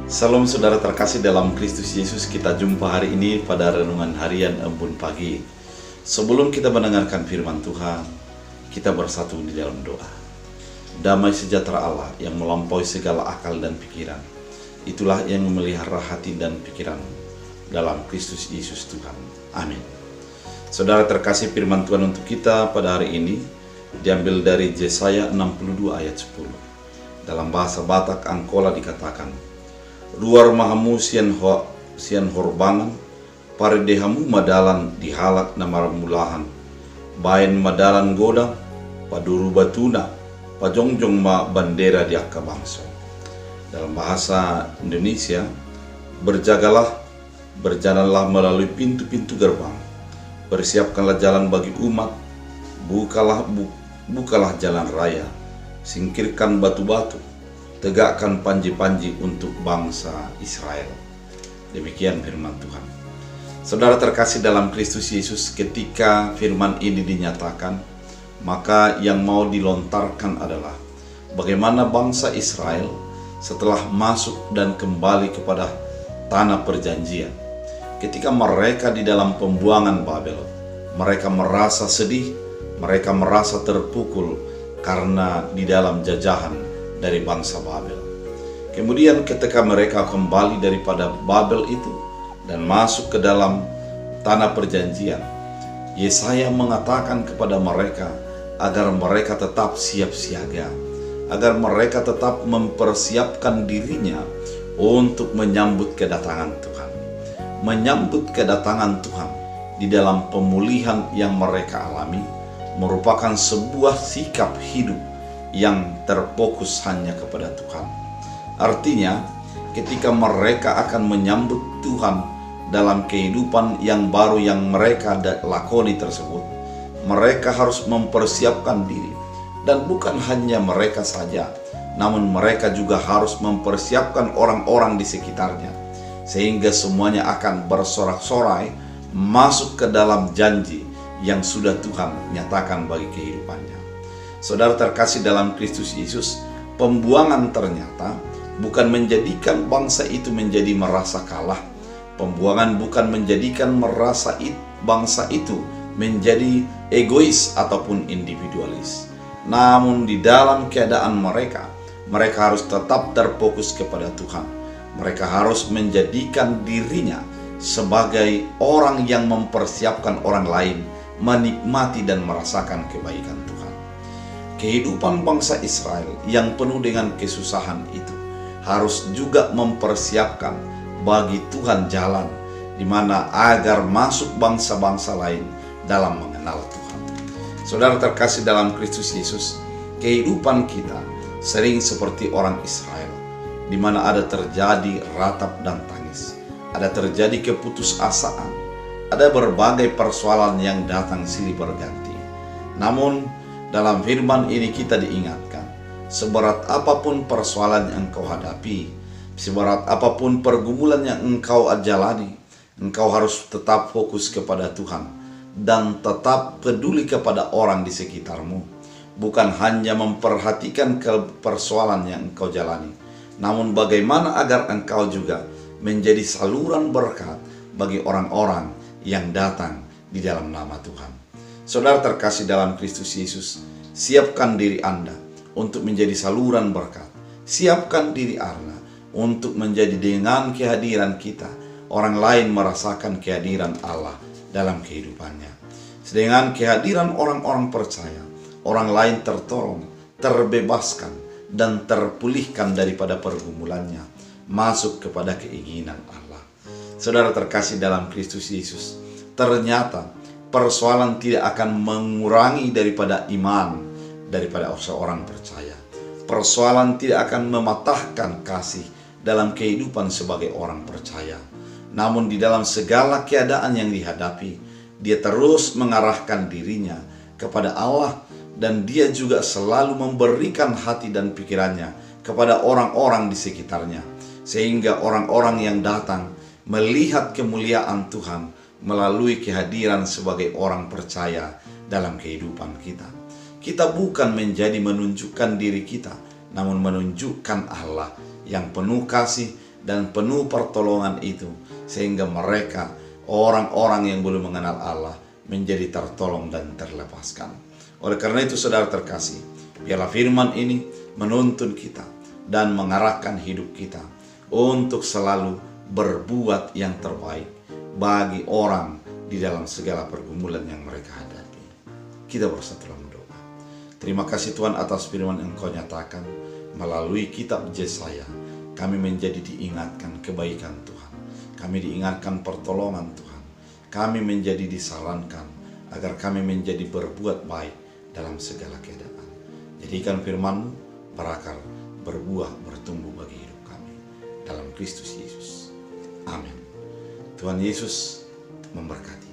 Salam saudara terkasih dalam Kristus Yesus, kita jumpa hari ini pada renungan harian Embun Pagi. Sebelum kita mendengarkan firman Tuhan, kita bersatu di dalam doa. Damai sejahtera Allah yang melampaui segala akal dan pikiran, itulah yang memelihara hati dan pikiran dalam Kristus Yesus Tuhan. Amin. Saudara terkasih, firman Tuhan untuk kita pada hari ini diambil dari Yesaya 62 ayat 10. Dalam bahasa Batak Angkola dikatakan, "Luar mahamu sian horbangan, paredehamu madalan dihalak namar mulahan, bain madalan godang, paduru batuna, pajongjong ma bandera diaka bangsa." Dalam bahasa Indonesia, berjagalah, berjalanlah melalui pintu-pintu gerbang, bersiapkanlah jalan bagi umat, bukalah jalan raya, singkirkan batu-batu, tegakkan panji-panji untuk bangsa Israel. Demikian firman Tuhan. Saudara terkasih dalam Kristus Yesus, ketika firman ini dinyatakan, maka yang mau dilontarkan adalah bagaimana bangsa Israel setelah masuk dan kembali kepada tanah perjanjian. Ketika mereka di dalam pembuangan Babel, mereka merasa sedih, mereka merasa terpukul karena di dalam jajahan dari bangsa Babel. Kemudian ketika mereka kembali daripada Babel itu dan masuk ke dalam tanah perjanjian, Yesaya mengatakan kepada mereka agar mereka tetap siap siaga, agar mereka tetap mempersiapkan dirinya untuk menyambut kedatangan Tuhan. Menyambut kedatangan Tuhan di dalam pemulihan yang mereka alami merupakan sebuah sikap hidup yang terfokus hanya kepada Tuhan. Artinya, ketika mereka akan menyambut Tuhan dalam kehidupan yang baru yang mereka lakoni tersebut, mereka harus mempersiapkan diri. Dan bukan hanya mereka saja, namun mereka juga harus mempersiapkan orang-orang di sekitarnya, sehingga semuanya akan bersorak-sorai masuk ke dalam janji yang sudah Tuhan nyatakan bagi kehidupannya. Saudara terkasih dalam Kristus Yesus, pembuangan ternyata bukan menjadikan bangsa itu menjadi merasa kalah. Pembuangan bukan menjadikan bangsa itu menjadi egois ataupun individualis. Namun di dalam keadaan mereka harus tetap terfokus kepada Tuhan. Mereka harus menjadikan dirinya sebagai orang yang mempersiapkan orang lain menikmati dan merasakan kebaikan Tuhan. Kehidupan bangsa Israel yang penuh dengan kesusahan itu harus juga mempersiapkan bagi Tuhan jalan di mana agar masuk bangsa-bangsa lain dalam mengenal Tuhan. Saudara terkasih dalam Kristus Yesus, kehidupan kita sering seperti orang Israel, di mana ada terjadi ratap dan tangis, ada terjadi keputusasaan, ada berbagai persoalan yang datang silih berganti. Namun dalam firman ini kita diingatkan, seberat apapun persoalan yang engkau hadapi, seberat apapun pergumulan yang engkau jalani, engkau harus tetap fokus kepada Tuhan dan tetap peduli kepada orang di sekitarmu. Bukan hanya memperhatikan persoalan yang engkau jalani, namun bagaimana agar engkau juga menjadi saluran berkat bagi orang-orang yang datang di dalam nama Tuhan. Saudara terkasih dalam Kristus Yesus, siapkan diri Anda untuk menjadi saluran berkat. Siapkan diri Anda untuk menjadi dengan kehadiran kita, orang lain merasakan kehadiran Allah dalam kehidupannya. Dengan kehadiran orang-orang percaya, orang lain tertolong, terbebaskan, dan terpulihkan daripada pergumulannya, masuk kepada keinginan Allah. Saudara terkasih dalam Kristus Yesus, ternyata persoalan tidak akan mengurangi daripada iman daripada seorang percaya. Persoalan tidak akan mematahkan kasih dalam kehidupan sebagai orang percaya. Namun di dalam segala keadaan yang dihadapi, dia terus mengarahkan dirinya kepada Allah, dan dia juga selalu memberikan hati dan pikirannya kepada orang-orang di sekitarnya, sehingga orang-orang yang datang melihat kemuliaan Tuhan melalui kehadiran sebagai orang percaya dalam kehidupan kita. Kita bukan menjadi menunjukkan diri kita, namun menunjukkan Allah yang penuh kasih dan penuh pertolongan itu, sehingga mereka, orang-orang yang belum mengenal Allah, menjadi tertolong dan terlepaskan. Oleh karena itu, saudara terkasih, biarlah firman ini menuntun kita dan mengarahkan hidup kita untuk selalu berbuat yang terbaik bagi orang di dalam segala pergumulan yang mereka hadapi. Kita bersatu dalam doa. Terima kasih Tuhan atas firman yang Engkau nyatakan melalui kitab Yesaya. Kami menjadi diingatkan kebaikan Tuhan. Kami diingatkan pertolongan Tuhan. Kami menjadi disarankan agar kami menjadi berbuat baik dalam segala keadaan. Jadikan firman-Mu berakar, berbuah, bertumbuh bagi hidup kami. Dalam Kristus Yesus. Amin. Tuhan Yesus memberkati.